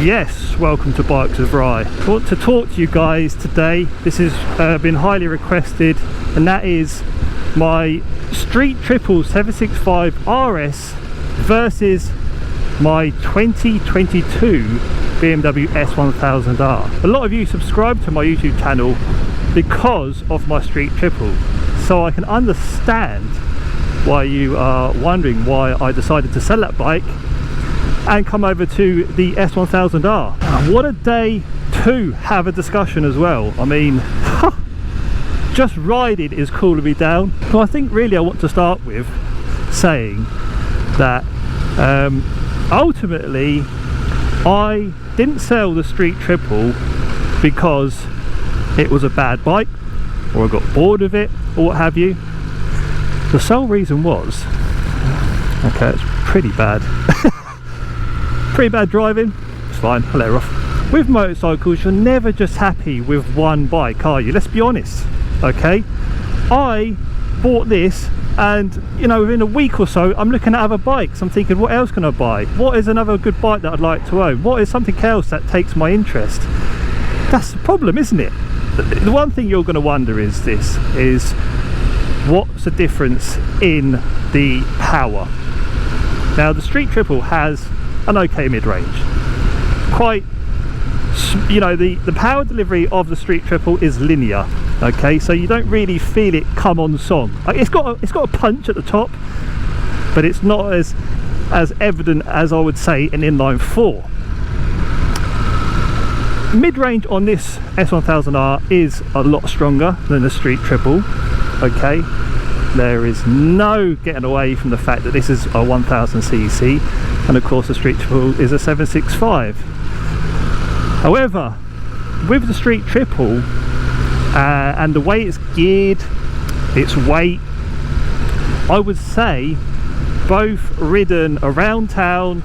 Yes, welcome to Bikes with Rye. I want to talk to you guys today. This has been highly requested, and that is my Street Triple 765 RS versus my 2022 BMW S1000R. A lot of you subscribe to my YouTube channel because of my Street Triple, so I can understand why you are wondering why I decided to sell that bike and come over to the S1000R. What a day to have a discussion as well. I mean, just riding is cooling me down. So I think really I want to start with saying that ultimately I didn't sell the Street Triple because it was a bad bike or I got bored of it or what have you. The sole reason was, okay, it's pretty bad. Pretty bad driving. It's fine, I'll let her off. With motorcycles, you're never just happy with one bike, are you? Let's be honest, okay? I bought this and, you know, within a week or so, I'm looking at other bikes. I'm thinking, what else can I buy? What is another good bike that I'd like to own? What is something else that takes my interest? That's the problem, isn't it? The one thing you're going to wonder is this, is what's the difference in the power? Now, the Street Triple has an okay mid-range. Quite, you know, the power delivery of the Street Triple is linear, okay, so you don't really feel it come on song. Like, it's got a punch at the top, but it's not as evident as I would say an inline 4. Mid-range on this S1000R is a lot stronger than the Street Triple, okay. There is no getting away from the fact that this is a 1000cc, and of course the Street Triple is a 765. However, with the Street Triple and the way it's geared, its weight, I would say both ridden around town,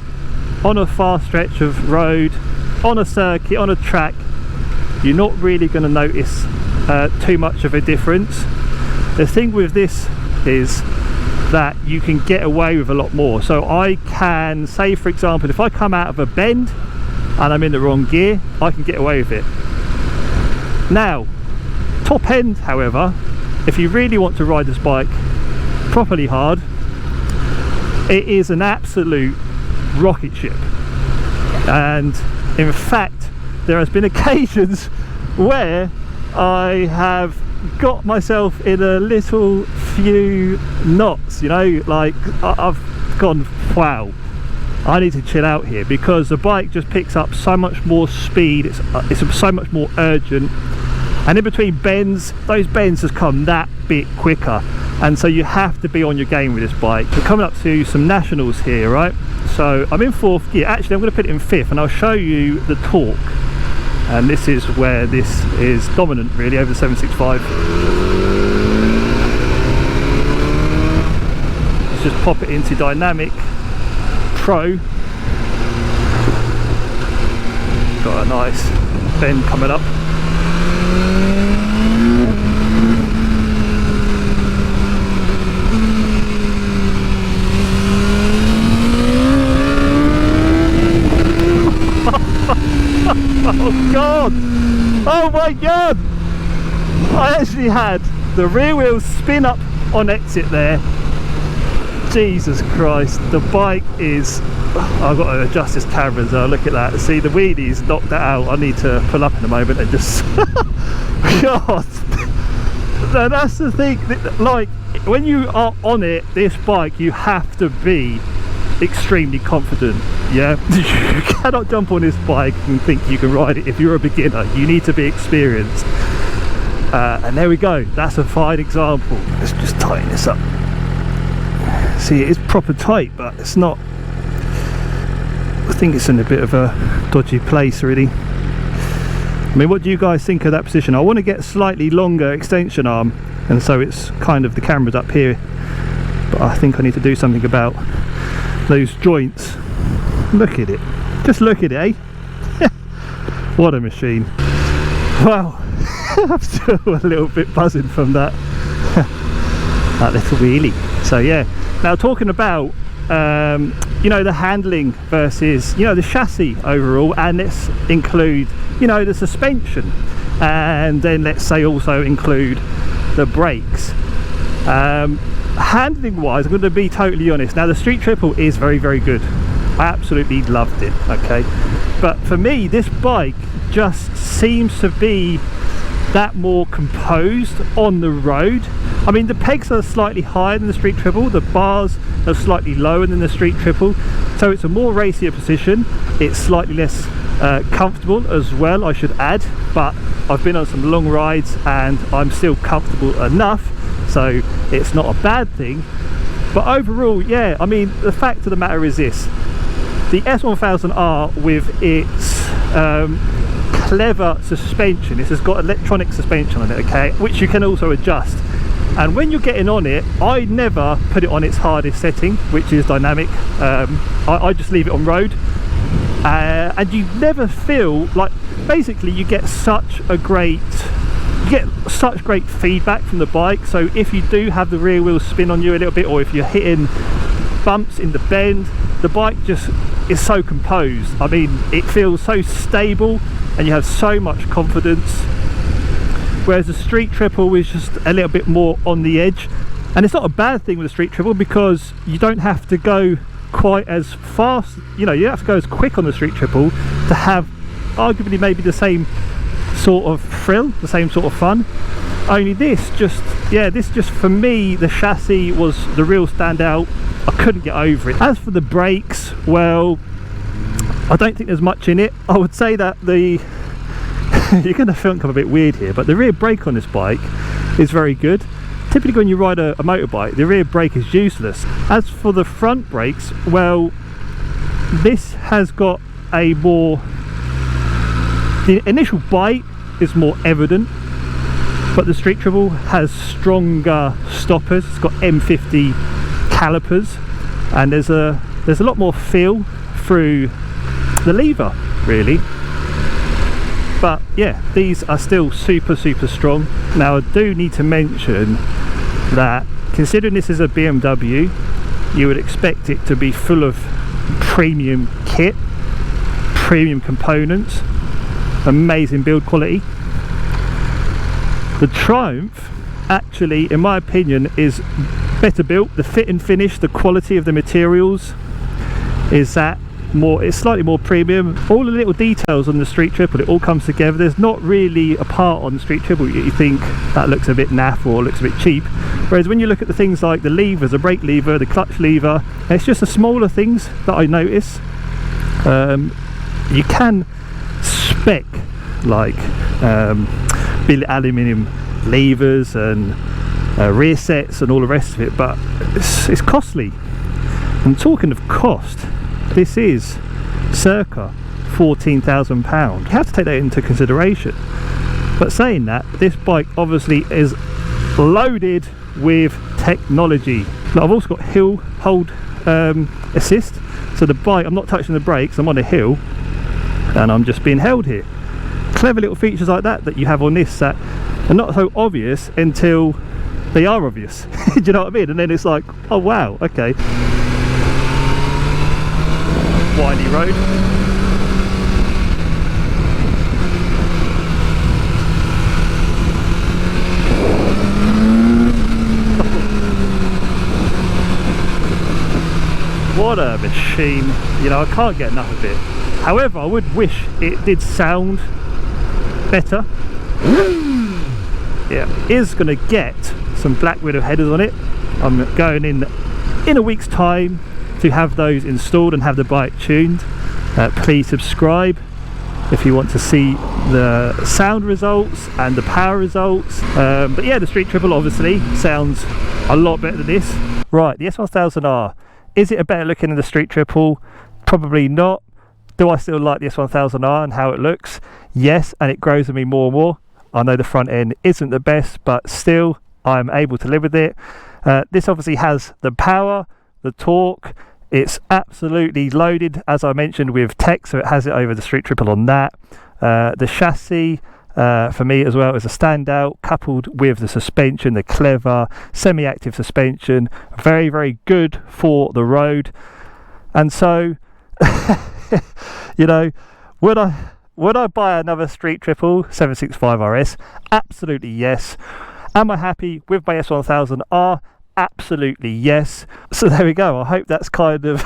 on a fast stretch of road, on a circuit, on a track, you're not really going to notice too much of a difference. The thing with this is that you can get away with a lot more. So I can say, for example, if I come out of a bend and I'm in the wrong gear, I can get away with it. Now, top end, however, if you really want to ride this bike properly hard, it is an absolute rocket ship. And in fact, there has been occasions where I have got myself in a little few knots, you know, like I've gone, wow, I need to chill out here, because the bike just picks up so much more speed, it's so much more urgent, and in between bends, those bends just come that bit quicker, and so you have to be on your game with this bike. We're coming up to some nationals here, right? So I'm in 4th gear. Actually, I'm going to put it in 5th and I'll show you the torque. And this is where this is dominant really over the 765. Let's just pop it into dynamic pro. Got a nice bend coming up. Oh god! Oh my god! I actually had the rear wheels spin up on exit there. Jesus Christ, the bike is... I've got to adjust this camera as well, look at that. See, the wheelies knocked that out. I need to pull up in a moment and just... God! Now that's the thing, like, when you are on it, this bike, you have to be extremely confident. Yeah, you cannot jump on this bike and think you can ride it if you're a beginner. You need to be experienced. And there we go, that's a fine example. Let's just tighten this up. See, it is proper tight, but it's not, I think it's in a bit of a dodgy place really. I mean, what do you guys think of that position? I want to get a slightly longer extension arm, and so it's kind of, the camera's up here, but I think I need to do something about those joints. Look at it, just look at it, eh? What a machine. Wow. I'm still a little bit buzzing from that that little wheelie. So yeah, now talking about you know, the handling versus, you know, the chassis overall, and let's include, you know, the suspension, and then let's say also include the brakes. Handling wise, I'm going to be totally honest, now the Street Triple is very, very good. I absolutely loved it, okay, but for me this bike just seems to be that more composed on the road. I mean, the pegs are slightly higher than the Street Triple, the bars are slightly lower than the Street Triple, so it's a more racier position. It's slightly less comfortable as well, I should add, but I've been on some long rides and I'm still comfortable enough, so it's not a bad thing. But overall, yeah, I mean, the fact of the matter is this: the S1000R with its clever suspension, this has got electronic suspension on it, okay, which you can also adjust, and when you're getting on it, I never put it on its hardest setting, which is dynamic. I just leave it on road, and you never feel like, basically you get such great feedback from the bike. So if you do have the rear wheel spin on you a little bit, or if you're hitting bumps in the bend, the bike just is so composed. I mean, it feels so stable and you have so much confidence, whereas the Street Triple is just a little bit more on the edge. And it's not a bad thing with the Street Triple, because you don't have to go quite as fast, you know, you have to go as quick on the Street Triple to have arguably maybe the same sort of thrill, the same sort of fun. Only this just, yeah, this just, for me, the chassis was the real standout. I couldn't get over it. As for the brakes, well, I don't think there's much in it. I would say that the you're going to think I'm a bit weird here, but the rear brake on this bike is very good. Typically when you ride a motorbike, the rear brake is useless. As for the front brakes, well, this has got a more, the initial bite is more evident, but the Street Triple has stronger stoppers. It's got M50 calipers, and there's a lot more feel through the lever, really. But yeah, these are still super strong. Now I do need to mention that, considering this is a BMW, you would expect it to be full of premium kit, premium components, amazing build quality. The Triumph actually, in my opinion, is better built. The fit and finish, the quality of the materials is that more, it's slightly more premium. All the little details on the Street Triple, it all comes together. There's not really a part on the Street Triple you think that looks a bit naff or looks a bit cheap, whereas when you look at the things like the levers, the brake lever, the clutch lever, it's just the smaller things that I notice. You can spec like billet aluminium levers and rear sets and all the rest of it, but it's costly. And talking of cost, this is circa £14,000. You have to take that into consideration. But saying that, this bike obviously is loaded with technology. Now, I've also got hill hold assist, so the bike, I'm not touching the brakes, I'm on a hill and I'm just being held here. Clever little features like that that you have on this that are not so obvious until they are obvious. Do you know what I mean? And then it's like, oh wow, okay. Windy road. What a machine. You know, I can't get enough of it. However, I would wish it did sound better. Yeah, it is going to get some Black Widow headers on it. I'm going in a week's time to have those installed and have the bike tuned. Please subscribe if you want to see the sound results and the power results. But yeah, the Street Triple obviously sounds a lot better than this. Right, the S1000R, is it a better looking than the Street Triple? Probably not. Do I still like the S1000R and how it looks? Yes, and it grows on me more and more. I know the front end isn't the best, but still I'm able to live with it. This obviously has the power, the torque. It's absolutely loaded, as I mentioned, with tech, so it has it over the Street Triple on that. The chassis for me as well as a standout, coupled with the suspension, the clever semi-active suspension, very, very good for the road. And so, you know, would I buy another street triple 765 RS? Absolutely yes. Am I happy with my S1000R? Absolutely yes. So there we go. I hope that's kind of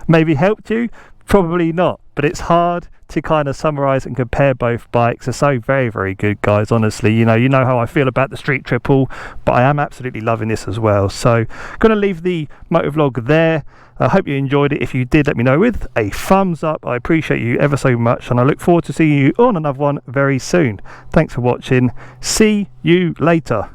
maybe helped you. Probably not, but it's hard to kind of summarize and compare both bikes. They're so very, very good, guys. Honestly, you know how I feel about the street triple, but I am absolutely loving this as well. So going to leave the motovlog there. I hope you enjoyed it. If you did, let me know with a thumbs up. I appreciate you ever so much, and I look forward to seeing you on another one very soon. Thanks for watching. See you later.